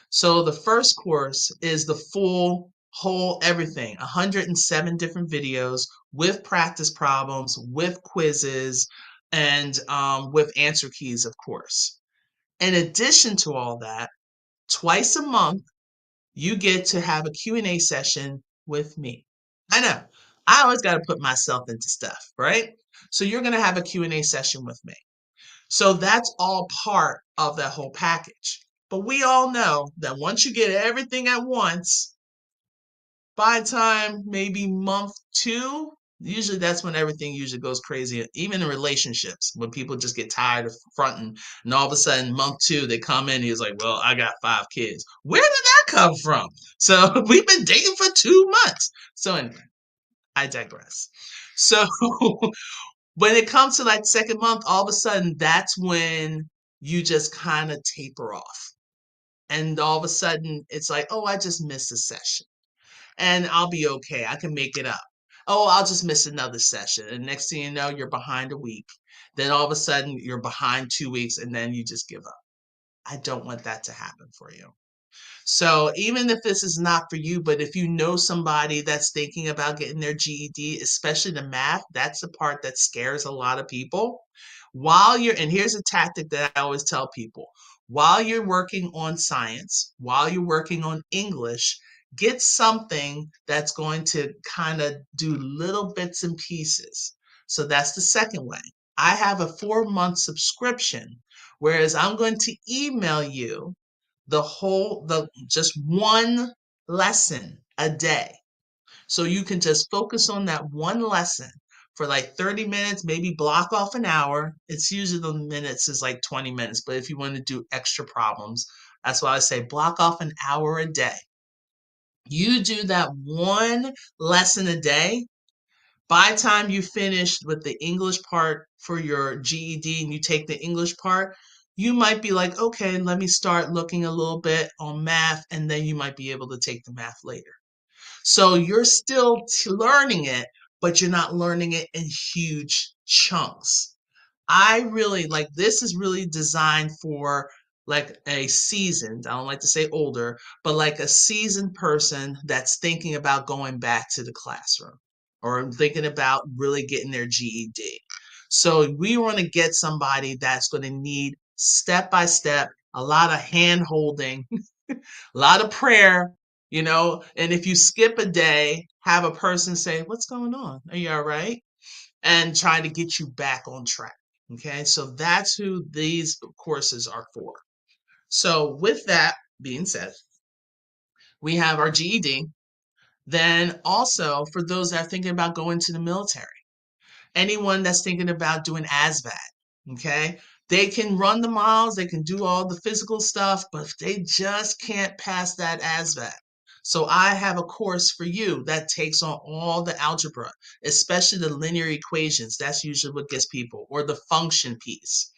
So the first course is the full, whole everything, 107 different videos with practice problems, with quizzes, and with answer keys, of course. In addition to all that, twice a month, you get to have a Q&A session with me. I know. I always got to put myself into stuff, right? So you're going to have a Q&A session with me. So that's all part of that whole package. But we all know that once you get everything at once, by time maybe month 2, usually that's when everything usually goes crazy. Even in relationships, when people just get tired of fronting, and all of a sudden month 2 they come in, he's like, "Well, I got 5 kids." Where did that come from? So we've been dating for 2 months. So anyway, I digress. So when it comes to like second month, all of a sudden that's when you just kind of taper off. And all of a sudden it's like, oh, I just missed a session and I'll be okay. I can make it up. Oh, I'll just miss another session. And next thing you know, you're behind a week. Then all of a sudden you're behind 2 weeks and then you just give up. I don't want that to happen for you. So even if this is not for you, but if you know somebody that's thinking about getting their GED, especially the math, that's the part that scares a lot of people. And here's a tactic that I always tell people, while you're working on science, while you're working on English, get something that's going to kind of do little bits and pieces. So that's the second way. I have a 4-month subscription, whereas I'm going to email you the just one lesson a day. So you can just focus on that one lesson for like 30 minutes, maybe block off an hour. It's usually the minutes is like 20 minutes, but if you want to do extra problems, that's why I say block off an hour a day. You do that one lesson a day. By the time you finish with the English part for your GED and you take the English part, you might be like, okay, let me start looking a little bit on math, and then you might be able to take the math later. So you're still learning it, but you're not learning it in huge chunks. I really like this is really designed for like a seasoned, I don't like to say older, but like a seasoned person that's thinking about going back to the classroom or thinking about really getting their GED. So we want to get somebody that's going to need step by step, a lot of hand holding, a lot of prayer, and if you skip a day, have a person say, "What's going on? Are you all right?" And try to get you back on track. Okay, so that's who these courses are for. So, with that being said, we have our GED. Then, also for those that are thinking about going to the military, anyone that's thinking about doing ASVAT, okay, they can run the miles, they can do all the physical stuff, but they just can't pass that ASVAT. So, I have a course for you that takes on all the algebra, especially the linear equations. That's usually what gets people, or the function piece.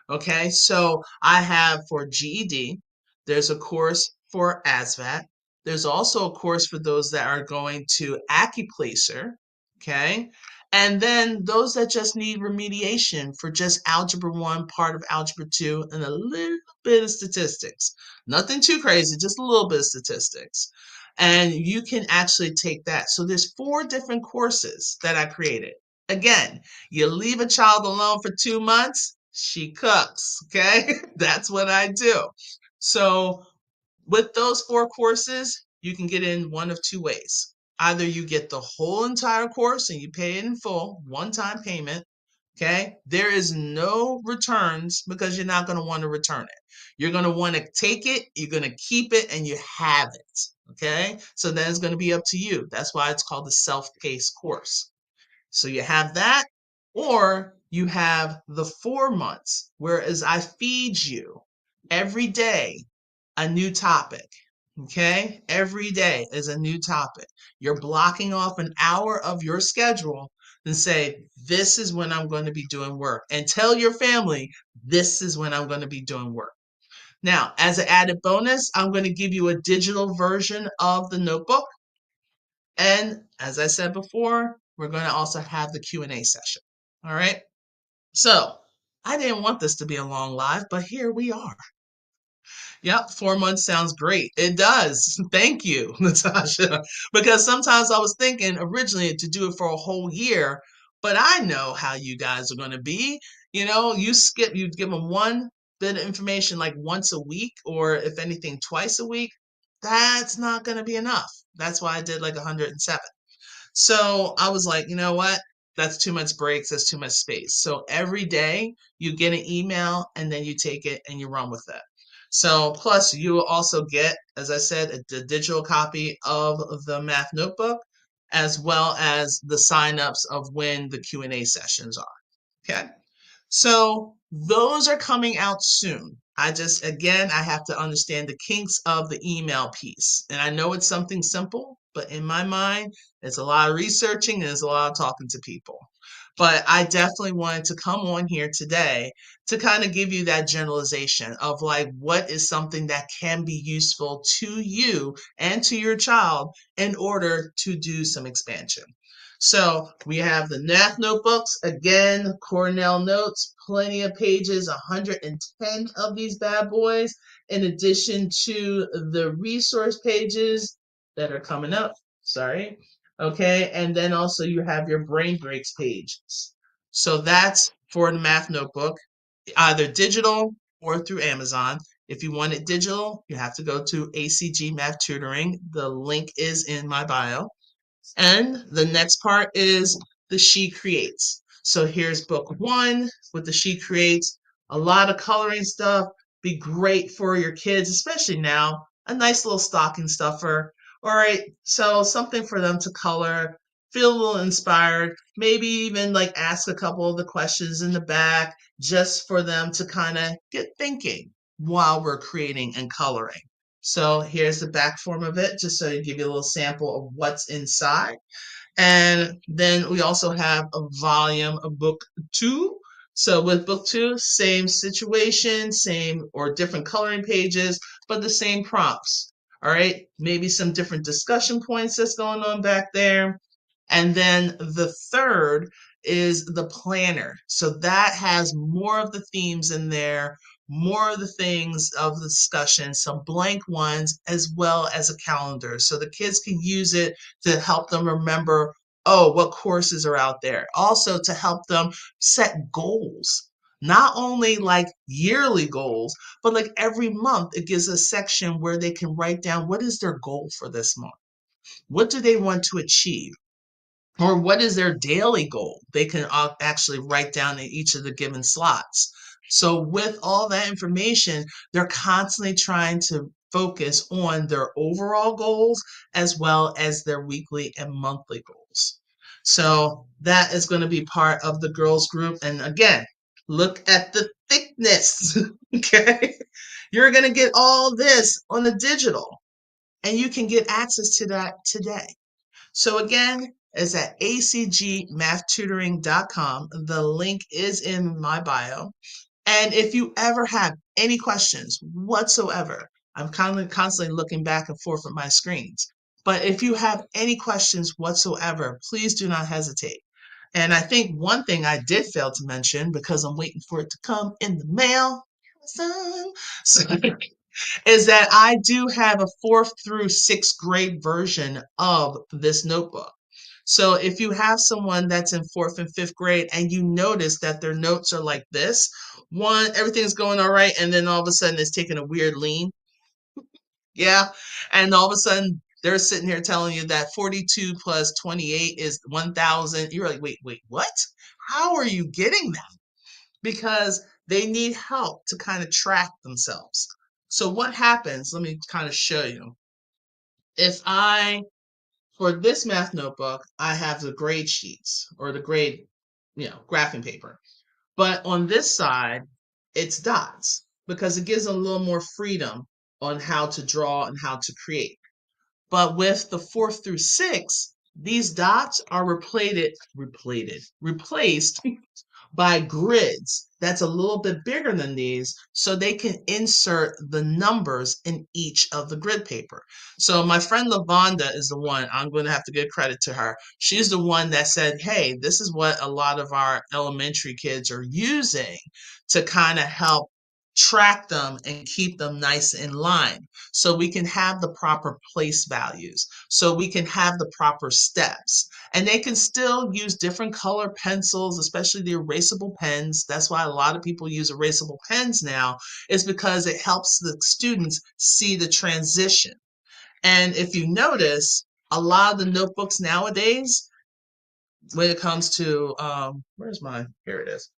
Okay, so I have for GED, there's a course for ASVAT. There's also a course for those that are going to Acuplacer, okay? And then those that just need remediation for just Algebra 1, part of Algebra 2, and a little bit of statistics. Nothing too crazy, just a little bit of statistics. And you can actually take that. So there's 4 different courses that I created. Again, you leave a child alone for 2 months, she cooks, okay? That's what I do. So with those 4 courses, you can get in one of 2 ways. Either you get the whole entire course and you pay it in full, one-time payment. Okay. There is no returns because you're not going to want to return it. You're going to want to take it, you're going to keep it, and you have it. Okay. So then it's going to be up to you. That's why it's called the self-paced course. So you have that, or you have the 4 months, whereas I feed you every day a new topic. Okay? Every day is a new topic. You're blocking off an hour of your schedule and say, this is when I'm going to be doing work. And tell your family, this is when I'm going to be doing work. Now, as an added bonus, I'm going to give you a digital version of the notebook. And as I said before, we're going to also have the Q&A session. All right? So, I didn't want this to be a long live, but here we are. Yep, 4 months sounds great. It does. Thank you, Natasha. Because sometimes I was thinking originally to do it for a whole year, but I know how you guys are going to be. You give them one bit of information like once a week, or if anything, twice a week. That's not going to be enough. That's why I did like 107. So I was like, you know what? That's too much breaks. That's too much space. So every day you get an email and then you take it and you run with it. So plus you will also get, as I said, a digital copy of the math notebook, as well as the signups of when the Q&A sessions are. Okay. So those are coming out soon. Again, I have to understand the kinks of the email piece. And I know it's something simple, but in my mind, it's a lot of researching and it's a lot of talking to people. But I definitely wanted to come on here today to kind of give you that generalization of like what is something that can be useful to you and to your child in order to do some expansion. So we have the math notebooks, again, Cornell notes, plenty of pages, 110 of these bad boys, in addition to the resource pages that are coming up. Sorry. Okay. And then also you have your brain breaks pages. So that's for the math notebook, either digital or through Amazon. If you want it digital, you have to go to ACG Math Tutoring. The link is in my bio. And the next part is the She Creates. So here's book 1 with the She Creates. A lot of coloring stuff. Be great for your kids, especially now. A nice little stocking stuffer. All right, so something for them to color, feel a little inspired, maybe even like ask a couple of the questions in the back just for them to kind of get thinking while we're creating and coloring. So here's the back form of it, just so to give you a little sample of what's inside. And then we also have a volume of book 2. So with book 2, same situation, same or different coloring pages, but the same prompts. All right, maybe some different discussion points that's going on back there. And then the third is the planner. So that has more of the themes in there, more of the things of the discussion, some blank ones, as well as a calendar. So the kids can use it to help them remember, oh, what courses are out there. Also to help them set goals. Not only like yearly goals, but like every month, it gives a section where they can write down what is their goal for this month? What do they want to achieve? Or what is their daily goal? They can actually write down in each of the given slots. So with all that information, they're constantly trying to focus on their overall goals as well as their weekly and monthly goals. So that is going to be part of the girls group. And again, look at the thickness. Okay. You're going to get all this on the digital, and you can get access to that today. So again, it's at acgmathtutoring.com. The link is in my bio. And if you ever have any questions whatsoever, I'm constantly looking back and forth at my screens. But if you have any questions whatsoever, please do not hesitate. And I think one thing I did fail to mention, because I'm waiting for it to come in the mail, so, is that I do have a 4th through 6th grade version of this notebook. So if you have someone that's in fourth and fifth grade and you notice that their notes are like this, one, everything's going all right, and then all of a sudden it's taking a weird lean. Yeah. And all of a sudden they're sitting here telling you that 42 plus 28 is 1,000. You're like, wait, what? How are you getting that? Because they need help to kind of track themselves. So what happens, let me kind of show you. If for this math notebook, I have the grade sheets or the grade, graphing paper. But on this side, it's dots because it gives them a little more freedom on how to draw and how to create. But with the fourth through sixth, these dots are replaced by grids that's a little bit bigger than these so they can insert the numbers in each of the grid paper. So my friend Lavonda is the one, I'm going to have to give credit to her. She's the one that said, hey, this is what a lot of our elementary kids are using to kind of help track them and keep them nice in line so we can have the proper place values, so we can have the proper steps. And they can still use different color pencils, especially the erasable pens. That's why a lot of people use erasable pens now, is because it helps the students see the transition. And if you notice, a lot of the notebooks nowadays, when it comes to, where's mine? Here it is.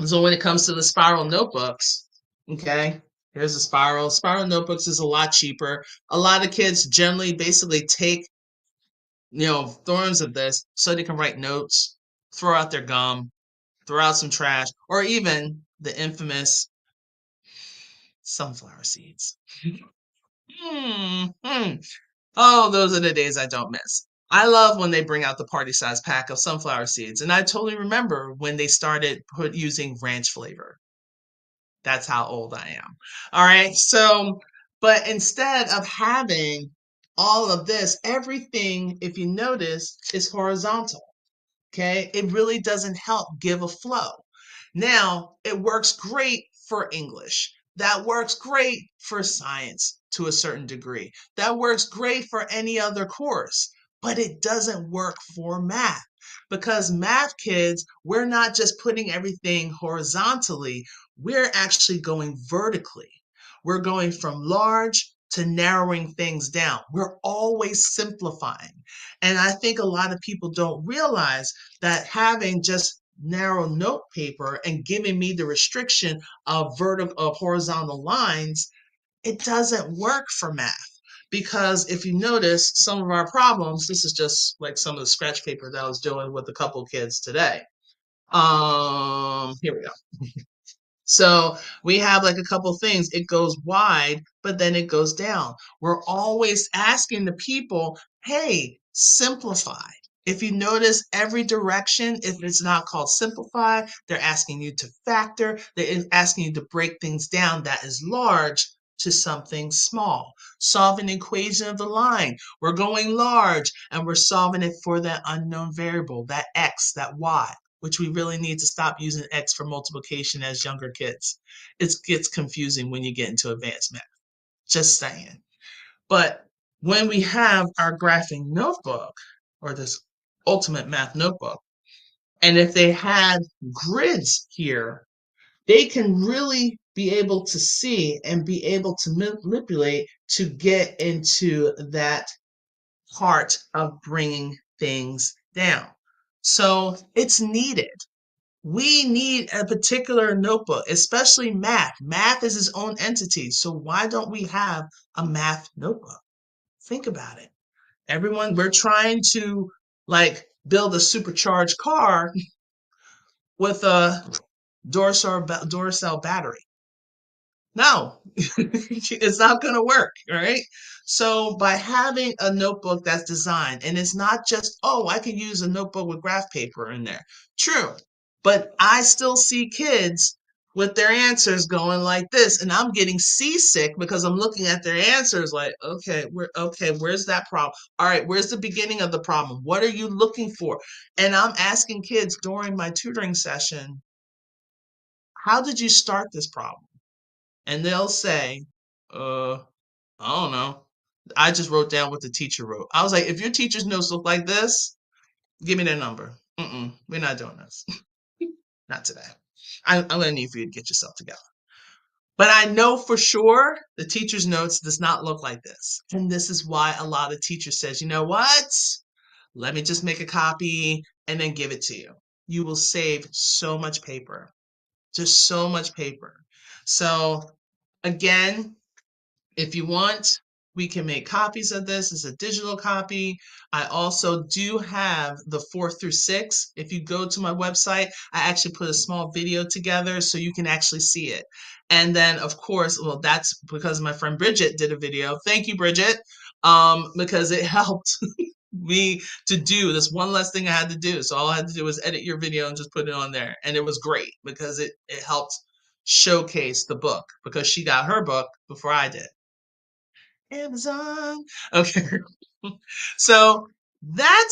So when it comes to the spiral notebooks, okay, here's a spiral. Spiral notebooks is a lot cheaper. A lot of kids generally basically take, thorns of this so they can write notes, throw out their gum, throw out some trash, or even the infamous sunflower seeds. Hmm. Oh, those are the days I don't miss. I love when they bring out the party size pack of sunflower seeds, and I totally remember when they started using ranch flavor. That's how old I am. All right. So, but instead of having all of this, everything, if you notice, is horizontal. Okay. It really doesn't help give a flow. Now, it works great for English. That works great for science to a certain degree. That works great for any other course, but it doesn't work for math because math kids, we're not just putting everything horizontally, we're actually going vertically. We're going from large to narrowing things down. We're always simplifying. And I think a lot of people don't realize that having just narrow note paper and giving me the restriction of vertical of horizontal lines, it doesn't work for math. Because if you notice some of our problems, this is just like some of the scratch paper that I was doing with a couple kids today. Here we go. So we have like a couple things. It goes wide, but then it goes down. We're always asking the people, hey, simplify. If you notice every direction, if it's not called simplify, they're asking you to factor, they're asking you to break things down that is large to something small. Solve an equation of the line. We're going large and we're solving it for that unknown variable, that x, that y, which we really need to stop using X for multiplication as younger kids. It gets confusing when you get into advanced math. Just saying. But when we have our graphing notebook or this ultimate math notebook, and if they had grids here, they can really be able to see and be able to manipulate to get into that part of bringing things down. So it's needed. We need a particular notebook, especially math. Math is its own entity. So why don't we have a math notebook? Think about it. Everyone, we're trying to like build a supercharged car with a Duracell battery. No, it's not going to work, all right? So by having a notebook that's designed, and it's not just, oh, I can use a notebook with graph paper in there. True, but I still see kids with their answers going like this, and I'm getting seasick because I'm looking at their answers like, where's that problem? All right, where's the beginning of the problem? What are you looking for? And I'm asking kids during my tutoring session, how did you start this problem? And they'll say, I don't know. I just wrote down what the teacher wrote. I was like, if your teacher's notes look like this, give me their number. We're not doing this. Not today. I'm gonna need for you to get yourself together. But I know for sure the teacher's notes does not look like this. And this is why a lot of teachers says, you know what? Let me just make a copy and then give it to you. You will save so much paper, just so much paper. So again, if you want, we can make copies of this as a digital copy. I also do have the 4 through 6. If you go to my website, I actually put a small video together so you can actually see it. And then, of course, well, that's because my friend Bridget did a video. Thank you, Bridget, because it helped me to do this one less thing I had to do. So all I had to do was edit your video and just put it on there. And it was great because it helped showcase the book because she got her book before I did. Amazon. Okay. So that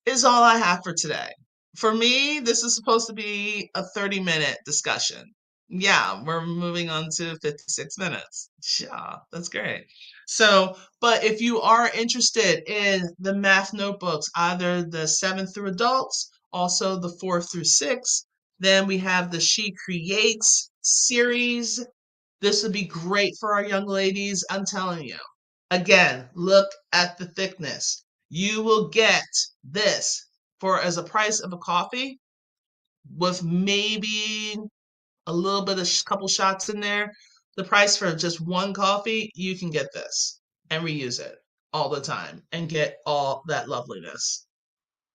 is all I have for today. For me, this is supposed to be a 30-minute discussion. Yeah, we're moving on to 56 minutes. Yeah, that's great. So, but if you are interested in the math notebooks, either the 7th through adults, also the 4th through 6, then we have the She Creates series. This would be great for our young ladies, I'm telling you. Again, look at the thickness. You will get this for as a price of a coffee with maybe a little bit of couple shots in there. The price for just one coffee, you can get this and reuse it all the time and get all that loveliness.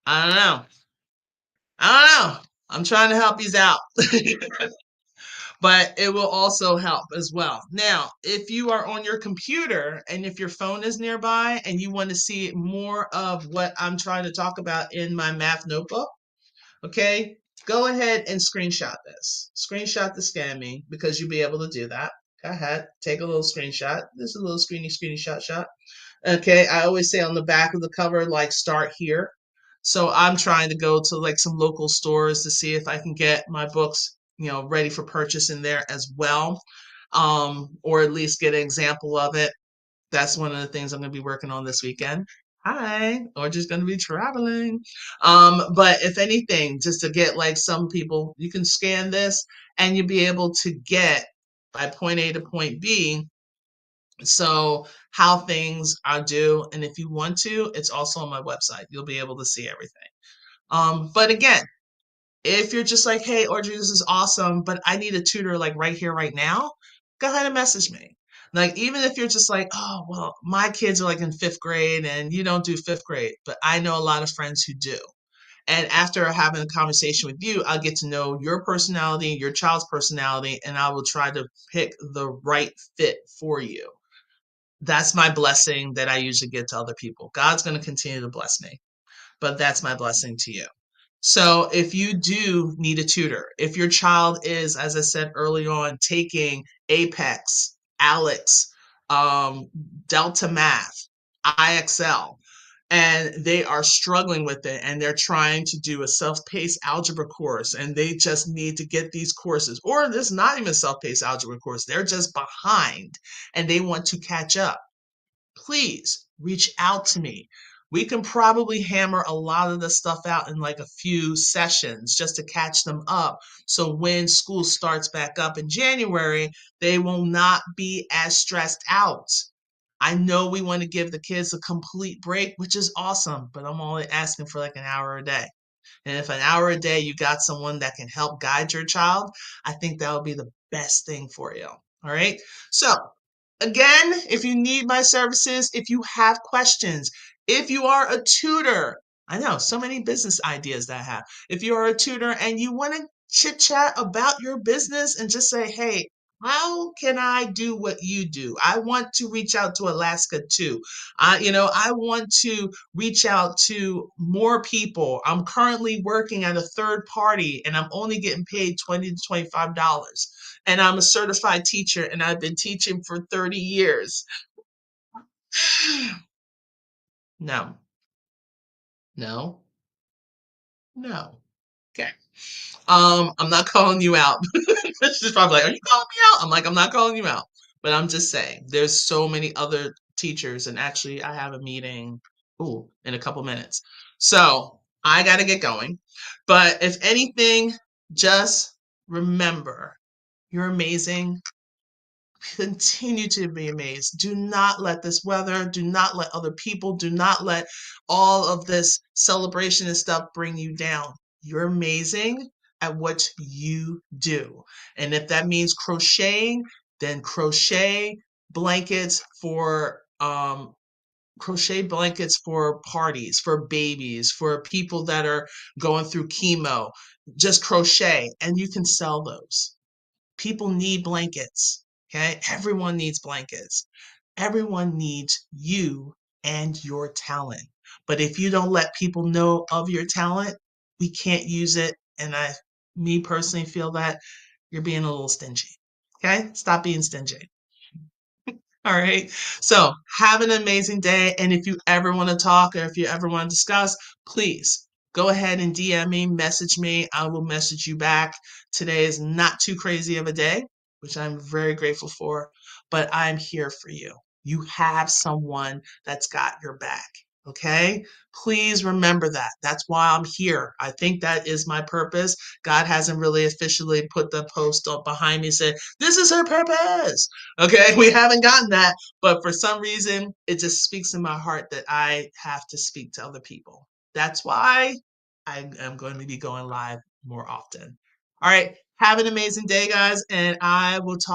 I don't know. I don't know. I'm trying to help you out. But it will also help as well. Now, if you are on your computer and if your phone is nearby and you want to see more of what I'm trying to talk about in my math notebook, okay, go ahead and screenshot this. Screenshot the scan me because you'll be able to do that. Go ahead, take a little screenshot. This is a little screenshot shot. Okay, I always say on the back of the cover, like start here. So I'm trying to go to like some local stores to see if I can get my books, ready for purchase in there as well, or at least get an example of it. That's one of the things I'm going to be working on this weekend. Hi, or just going to be traveling. But if anything, just to get like some people, you can scan this and you'll be able to get by point A to point B so how things are due, and if you want to, it's also on my website. You'll be able to see everything. But again, if you're just like, hey, Audrey, this is awesome, but I need a tutor like right here, right now, go ahead and message me. Like, even if you're just like, oh, well, my kids are like in 5th grade and you don't do 5th grade, but I know a lot of friends who do. And after having a conversation with you, I'll get to know your personality, your child's personality, and I will try to pick the right fit for you. That's my blessing that I usually give to other people. God's going to continue to bless me, but that's my blessing to you. So if you do need a tutor, if your child is, as I said early on, taking Apex, Alex, um, Delta Math, IXL, and they are struggling with it and they're trying to do a self-paced algebra course and they just need to get these courses, or there's not even a self-paced algebra course, they're just behind and they want to catch up, please reach out to me. We can probably hammer a lot of the stuff out in like a few sessions just to catch them up. So when school starts back up in January, they will not be as stressed out. I know we want to give the kids a complete break, which is awesome, but I'm only asking for like an hour a day. And if an hour a day you got someone that can help guide your child, I think that would be the best thing for you. All right. So again, if you need my services, if you have questions, if you are a tutor, I know so many business ideas that I have. If you are a tutor and you want to chit chat about your business and just say, hey, how can I do what you do? I want to reach out to Alaska too. I want to reach out to more people. I'm currently working at a third party and I'm only getting paid $20 to $25. And I'm a certified teacher and I've been teaching for 30 years. No, no, no. Okay. I'm not calling you out. She's probably like, are you calling me out? I'm like, I'm not calling you out. But I'm just saying, there's so many other teachers, and actually I have a meeting in a couple minutes. So I got to get going. But if anything, just remember you're amazing. Continue to be amazed. Do not let this weather, do not let other people, do not let all of this celebration and stuff bring you down. You're amazing at what you do. And if that means crocheting, then crochet blankets for parties, for babies, for people that are going through chemo. Just crochet and you can sell those. People need blankets. Okay. Everyone needs blankets. Everyone needs you and your talent. But if you don't let people know of your talent, we can't use it. And me personally, feel that you're being a little stingy. Okay. Stop being stingy. All right. So have an amazing day. And if you ever want to talk or if you ever want to discuss, please go ahead and DM me, message me. I will message you back. Today is not too crazy of a day, which I'm very grateful for, but I'm here for you. You have someone that's got your back. Okay. Please remember that. That's why I'm here. I think that is my purpose. God hasn't really officially put the post up behind me and said, this is her purpose. Okay, we haven't gotten that, but for some reason, it just speaks in my heart that I have to speak to other people. That's why I am going to be going live more often. All right, have an amazing day, guys, and I will talk.